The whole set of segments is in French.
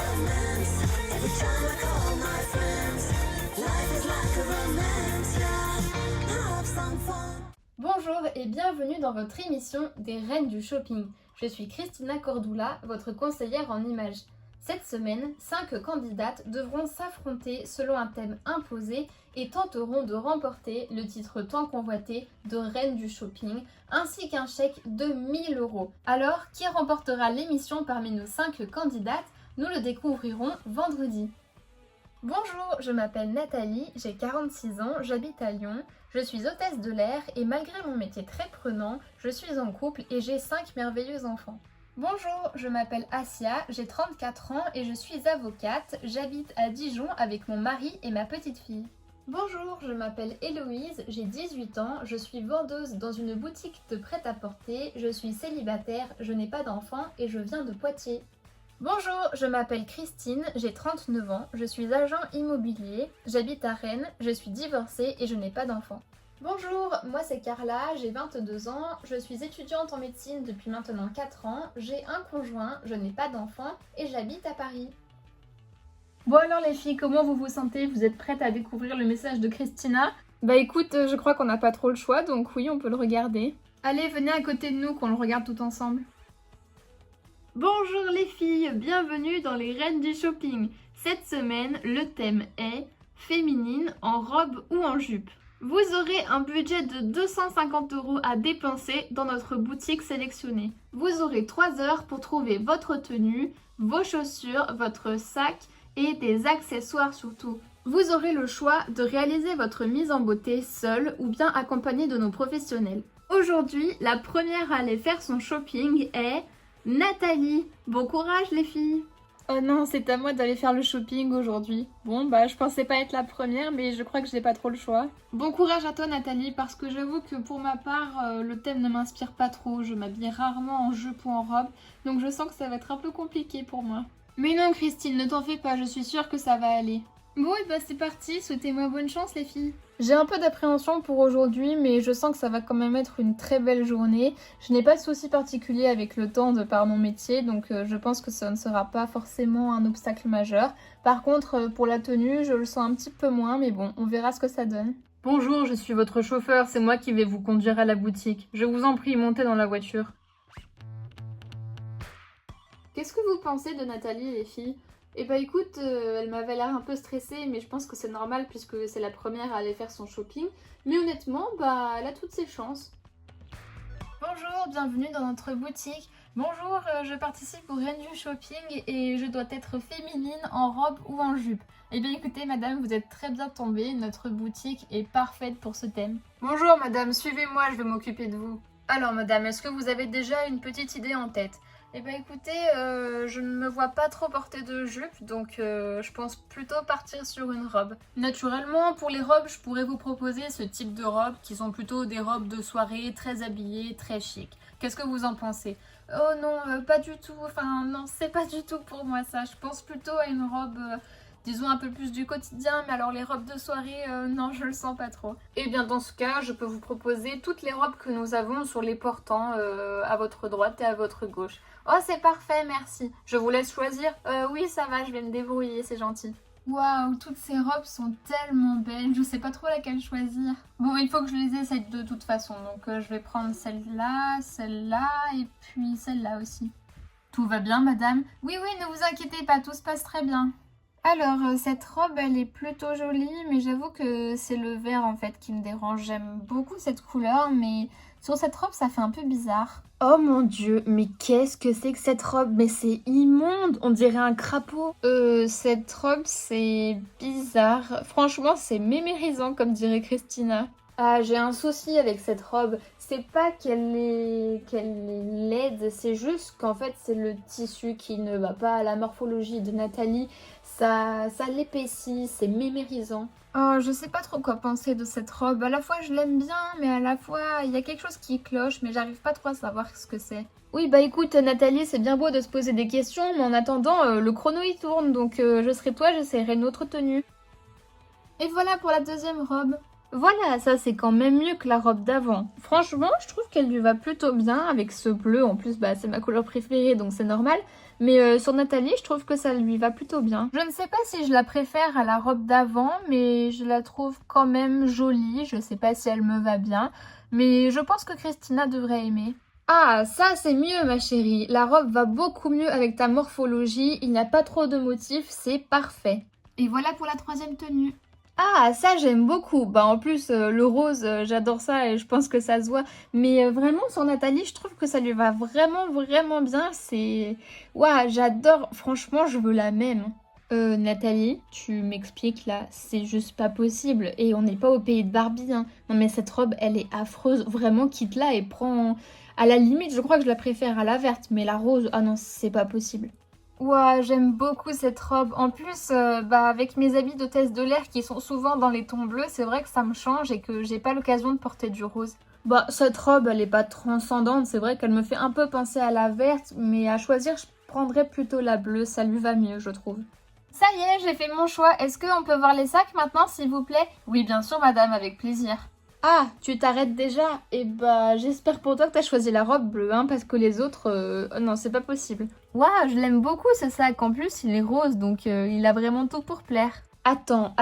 romance. Every time I call my friends, life is like a romance, yeah. Have some fun. Bonjour et bienvenue dans votre émission des Reines du Shopping. Je suis Christina Cordula, votre conseillère en images. Cette semaine, 5 candidates devront s'affronter selon un thème imposé et tenteront de remporter le titre tant convoité de Reine du Shopping, ainsi qu'un chèque de 1 000 €. Alors, qui remportera l'émission parmi nos 5 candidates? Nous le découvrirons vendredi. Bonjour, je m'appelle Nathalie, j'ai 46 ans, j'habite à Lyon, je suis hôtesse de l'air et malgré mon métier très prenant, je suis en couple et j'ai 5 merveilleux enfants. Bonjour, je m'appelle Asia, j'ai 34 ans et je suis avocate, j'habite à Dijon avec mon mari et ma petite fille. Bonjour, je m'appelle Héloïse, j'ai 18 ans, je suis vendeuse dans une boutique de prêt-à-porter, je suis célibataire, je n'ai pas d'enfant et je viens de Poitiers. Bonjour, je m'appelle Christine, j'ai 39 ans, je suis agent immobilier, j'habite à Rennes, je suis divorcée et je n'ai pas d'enfant. Bonjour, moi c'est Carla, j'ai 22 ans, je suis étudiante en médecine depuis maintenant 4 ans, j'ai un conjoint, je n'ai pas d'enfant et j'habite à Paris. Bon alors les filles, comment vous vous sentez? Vous êtes prêtes à découvrir le message de Christina? Bah écoute, je crois qu'on n'a pas trop le choix, donc oui, on peut le regarder. Allez, venez à côté de nous qu'on le regarde tout ensemble. Bonjour les filles, bienvenue dans les Reines du Shopping. Cette semaine, le thème est féminine en robe ou en jupe. Vous aurez un budget de 250 € à dépenser dans notre boutique sélectionnée. Vous aurez 3 heures pour trouver votre tenue, vos chaussures, votre sac et des accessoires surtout. Vous aurez le choix de réaliser votre mise en beauté seule ou bien accompagnée de nos professionnels. Aujourd'hui, la première à aller faire son shopping est Nathalie. Bon courage les filles! Oh non, c'est à moi d'aller faire le shopping aujourd'hui. Bon, bah je pensais pas être la première, mais je crois que j'ai pas trop le choix. Bon courage à toi Nathalie, parce que j'avoue que pour ma part, le thème ne m'inspire pas trop. Je m'habille rarement en jupe ou en robe, donc je sens que ça va être un peu compliqué pour moi. Mais non Christine, ne t'en fais pas, je suis sûre que ça va aller. Bon, et bah c'est parti, souhaitez-moi bonne chance les filles. J'ai un peu d'appréhension pour aujourd'hui, mais je sens que ça va quand même être une très belle journée. Je n'ai pas de souci particulier avec le temps de par mon métier, donc je pense que ça ne sera pas forcément un obstacle majeur. Par contre, pour la tenue, je le sens un petit peu moins, mais bon, on verra ce que ça donne. Bonjour, je suis votre chauffeur, c'est moi qui vais vous conduire à la boutique. Je vous en prie, montez dans la voiture. Qu'est-ce que vous pensez de Nathalie, les filles? Eh bah écoute, elle m'avait l'air un peu stressée, mais je pense que c'est normal puisque c'est la première à aller faire son shopping. Mais honnêtement, bah elle a toutes ses chances. Bonjour, bienvenue dans notre boutique. Bonjour, je participe au Reine du Shopping et je dois être féminine en robe ou en jupe. Eh bien écoutez madame, vous êtes très bien tombée, notre boutique est parfaite pour ce thème. Bonjour madame, suivez-moi, je vais m'occuper de vous. Alors madame, est-ce que vous avez déjà une petite idée en tête? Eh bien écoutez, je ne me vois pas trop porter de jupe, donc je pense plutôt partir sur une robe. Naturellement, pour les robes, je pourrais vous proposer ce type de robes qui sont plutôt des robes de soirée, très habillées, très chic. Qu'est-ce que vous en pensez? Oh non, pas du tout, enfin non, c'est pas du tout pour moi ça. Je pense plutôt à une robe, disons un peu plus du quotidien, mais alors les robes de soirée, non, je le sens pas trop. Et bien dans ce cas, je peux vous proposer toutes les robes que nous avons sur les portants à votre droite et à votre gauche. Oh, c'est parfait, merci. Je vous laisse choisir. Oui, ça va, je vais me débrouiller, c'est gentil. Waouh, toutes ces robes sont tellement belles, je sais pas trop laquelle choisir. Bon, il faut que je les essaye de toute façon, donc je vais prendre celle-là et puis celle-là aussi. Tout va bien, madame? Oui, oui, ne vous inquiétez pas, tout se passe très bien. Alors, cette robe, elle est plutôt jolie, mais j'avoue que c'est le vert en fait qui me dérange. J'aime beaucoup cette couleur, mais sur cette robe, ça fait un peu bizarre. Oh mon dieu, mais qu'est-ce que c'est que cette robe? Mais c'est immonde, on dirait un crapaud. Cette robe, c'est bizarre. Franchement, c'est mémérisant, comme dirait Christina. Ah, j'ai un souci avec cette robe. C'est pas qu'elle est laide, c'est juste qu'en fait, c'est le tissu qui ne va pas à la morphologie de Nathalie. Ça l'épaissit, c'est mémérisant. Oh, je sais pas trop quoi penser de cette robe. À la fois, je l'aime bien, mais à la fois, il y a quelque chose qui cloche, mais j'arrive pas trop à savoir ce que c'est. Oui, bah écoute, Nathalie, c'est bien beau de se poser des questions, mais en attendant, le chrono il tourne, donc je serai toi, j'essaierai une autre tenue. Et voilà pour la deuxième robe. Voilà, ça c'est quand même mieux que la robe d'avant. Franchement, je trouve qu'elle lui va plutôt bien avec ce bleu. En plus, bah, c'est ma couleur préférée, donc c'est normal. Mais sur Nathalie, je trouve que ça lui va plutôt bien. Je ne sais pas si je la préfère à la robe d'avant, mais je la trouve quand même jolie. Je sais pas si elle me va bien, mais je pense que Christina devrait aimer. Ah, ça c'est mieux ma chérie. La robe va beaucoup mieux avec ta morphologie. Il n'y a pas trop de motifs, c'est parfait. Et voilà pour la troisième tenue. Ah, ça j'aime beaucoup. Bah en plus le rose, j'adore ça et je pense que ça se voit. Mais vraiment sur Nathalie, je trouve que ça lui va vraiment bien. C'est waouh, j'adore. Franchement, je veux la même. Nathalie, tu m'expliques là, c'est juste pas possible et on n'est pas au pays de Barbie, hein. Non mais cette robe, elle est affreuse. Vraiment, quitte-la et prends. À la limite, je crois que je la préfère à la verte, mais la rose, ah non, c'est pas possible. Ouah, j'aime beaucoup cette robe. En plus, bah, avec mes habits d'hôtesse de l'air qui sont souvent dans les tons bleus, c'est vrai que ça me change et que j'ai pas l'occasion de porter du rose. Bah, cette robe, elle est pas transcendante. C'est vrai qu'elle me fait un peu penser à la verte, mais à choisir, je prendrais plutôt la bleue. Ça lui va mieux, je trouve. Ça y est, j'ai fait mon choix. Est-ce qu'on peut voir les sacs maintenant, s'il vous plaît? Oui, bien sûr, madame, avec plaisir. Ah, tu t'arrêtes déjà? Eh bah, j'espère pour toi que t'as choisi la robe bleue, hein, parce que les autres, non, c'est pas possible. Waouh, je l'aime beaucoup ce sac. En plus, il est rose, donc il a vraiment tout pour plaire. Attends,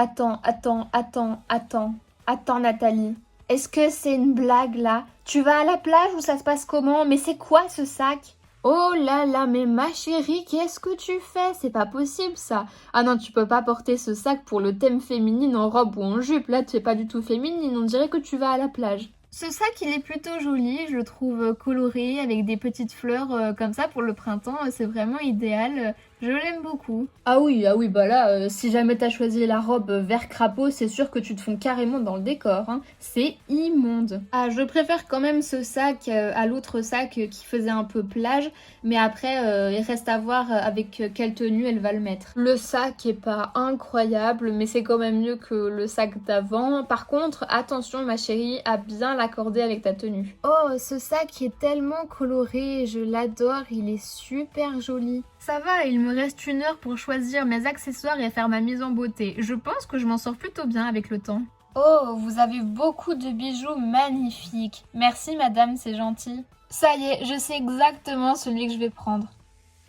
Nathalie. Est-ce que c'est une blague là? Tu vas à la plage ou ça se passe comment? Mais c'est quoi ce sac? Oh là là, mais ma chérie, qu'est-ce que tu fais? C'est pas possible ça. Ah non, tu peux pas porter ce sac pour le thème féminine en robe ou en jupe. Là, tu es pas du tout féminine, on dirait que tu vas à la plage. Ce sac, il est plutôt joli, je le trouve coloré avec des petites fleurs comme ça pour le printemps. C'est vraiment idéal. Je l'aime beaucoup. Ah oui, bah là, si jamais t'as choisi la robe vert crapaud, c'est sûr que tu te fonds carrément dans le décor, hein. C'est immonde. Ah, je préfère quand même ce sac à l'autre sac qui faisait un peu plage, mais après, il reste à voir avec quelle tenue elle va le mettre. Le sac est pas incroyable, mais c'est quand même mieux que le sac d'avant. Par contre, attention ma chérie, à bien l'accorder avec ta tenue. Oh, ce sac est tellement coloré, je l'adore, il est super joli. Ça va, il me reste 1 heure pour choisir mes accessoires et faire ma mise en beauté. Je pense que je m'en sors plutôt bien avec le temps. Oh, vous avez beaucoup de bijoux magnifiques. Merci madame, c'est gentil. Ça y est, je sais exactement celui que je vais prendre.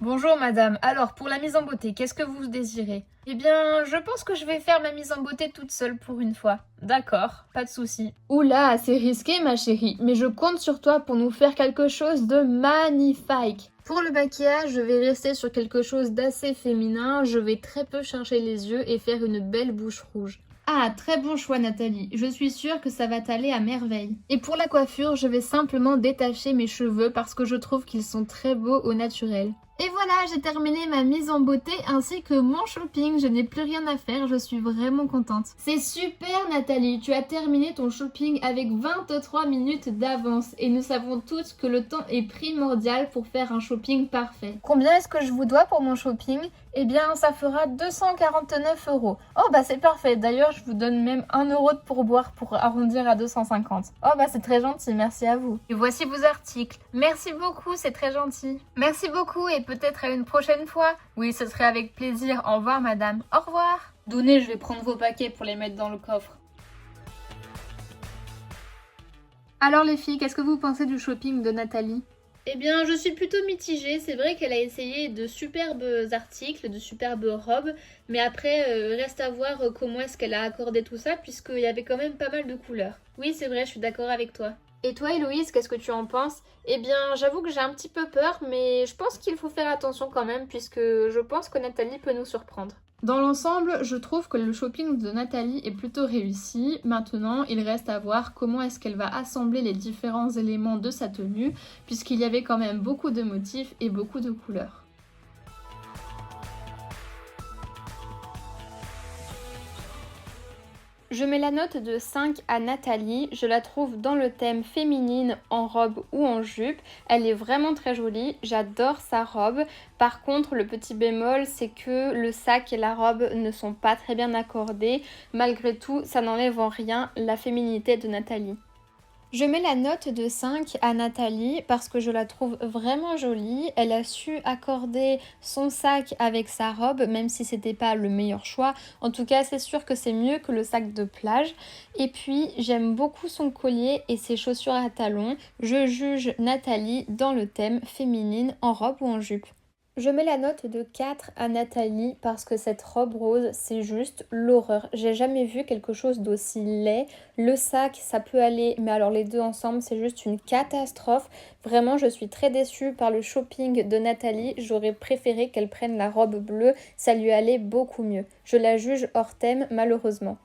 Bonjour madame, alors pour la mise en beauté, qu'est-ce que vous désirez? Eh bien, je pense que je vais faire ma mise en beauté toute seule pour une fois. D'accord, pas de souci. Oula, c'est risqué ma chérie, mais je compte sur toi pour nous faire quelque chose de magnifique. Pour le maquillage, je vais rester sur quelque chose d'assez féminin, je vais très peu chercher les yeux et faire une belle bouche rouge. Ah, très bon choix Nathalie, je suis sûre que ça va t'aller à merveille. Et pour la coiffure, je vais simplement détacher mes cheveux parce que je trouve qu'ils sont très beaux au naturel. Et voilà, j'ai terminé ma mise en beauté ainsi que mon shopping. Je n'ai plus rien à faire, je suis vraiment contente. C'est super Nathalie, tu as terminé ton shopping avec 23 minutes d'avance. Et nous savons tous que le temps est primordial pour faire un shopping parfait. Combien est-ce que je vous dois pour mon shopping? Eh bien, ça fera 249 €. Oh bah c'est parfait, d'ailleurs je vous donne même 1 € de pourboire pour arrondir à 250. Oh bah c'est très gentil, merci à vous. Et voici vos articles. Merci beaucoup, c'est très gentil. Merci beaucoup et peut-être à une prochaine fois. Oui, ce serait avec plaisir. Au revoir madame. Au revoir. Donnez, je vais prendre vos paquets pour les mettre dans le coffre. Alors les filles, qu'est-ce que vous pensez du shopping de Nathalie? Eh bien, je suis plutôt mitigée. C'est vrai qu'elle a essayé de superbes articles, de superbes robes, mais après, reste à voir comment est-ce qu'elle a accordé tout ça, puisqu'il y avait quand même pas mal de couleurs. Oui, c'est vrai, je suis d'accord avec toi. Et toi, Héloïse, qu'est-ce que tu en penses? Eh bien, j'avoue que j'ai un petit peu peur, mais je pense qu'il faut faire attention quand même, puisque je pense que Nathalie peut nous surprendre. Dans l'ensemble, je trouve que le shopping de Nathalie est plutôt réussi. Maintenant, il reste à voir comment est-ce qu'elle va assembler les différents éléments de sa tenue, puisqu'il y avait quand même beaucoup de motifs et beaucoup de couleurs. Je mets la note de 5 à Nathalie, je la trouve dans le thème féminine en robe ou en jupe. Elle est vraiment très jolie, j'adore sa robe. Par contre, le petit bémol, c'est que le sac et la robe ne sont pas très bien accordés. Malgré tout, ça n'enlève en rien la féminité de Nathalie. Je mets la note de 5 à Nathalie parce que je la trouve vraiment jolie. Elle a su accorder son sac avec sa robe, même si c'était pas le meilleur choix. En tout cas, c'est sûr que c'est mieux que le sac de plage. Et puis, j'aime beaucoup son collier et ses chaussures à talons. Je juge Nathalie dans le thème féminine en robe ou en jupe. Je mets la note de 4 à Nathalie parce que cette robe rose, c'est juste l'horreur. J'ai jamais vu quelque chose d'aussi laid. Le sac, ça peut aller, mais alors les deux ensemble, c'est juste une catastrophe. Vraiment, je suis très déçue par le shopping de Nathalie. J'aurais préféré qu'elle prenne la robe bleue, ça lui allait beaucoup mieux. Je la juge hors thème, malheureusement.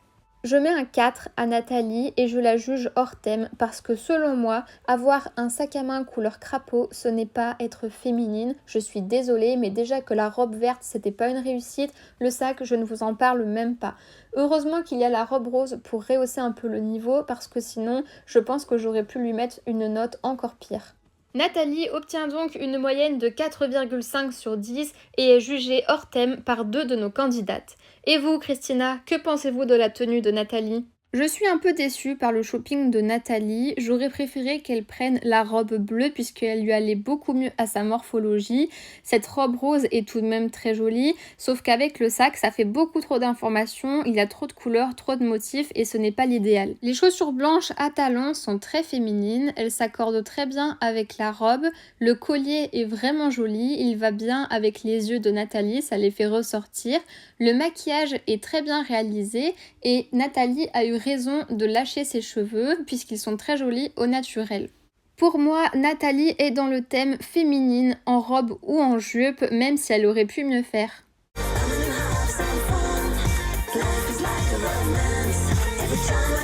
Je mets un 4 à Nathalie et je la juge hors thème parce que selon moi, avoir un sac à main couleur crapaud, ce n'est pas être féminine. Je suis désolée, mais déjà que la robe verte, c'était pas une réussite, le sac, je ne vous en parle même pas. Heureusement qu'il y a la robe rose pour rehausser un peu le niveau parce que sinon, je pense que j'aurais pu lui mettre une note encore pire. Nathalie obtient donc une moyenne de 4,5 sur 10 et est jugée hors thème par 2 de nos candidates. Et vous, Christina, que pensez-vous de la tenue de Nathalie ? Je suis un peu déçue par le shopping de Nathalie. J'aurais préféré qu'elle prenne la robe bleue puisqu'elle lui allait beaucoup mieux à sa morphologie. Cette robe rose est tout de même très jolie, sauf qu'avec le sac, ça fait beaucoup trop d'informations, il y a trop de couleurs, trop de motifs et ce n'est pas l'idéal. Les chaussures blanches à talons sont très féminines, elles s'accordent très bien avec la robe. Le collier est vraiment joli, il va bien avec les yeux de Nathalie, ça les fait ressortir. Le maquillage est très bien réalisé et Nathalie a eu raison de lâcher ses cheveux puisqu'ils sont très jolis au naturel. Pour moi, Nathalie est dans le thème féminine en robe ou en jupe, même si elle aurait pu mieux faire. Have some fun. Life is like a romance. Every time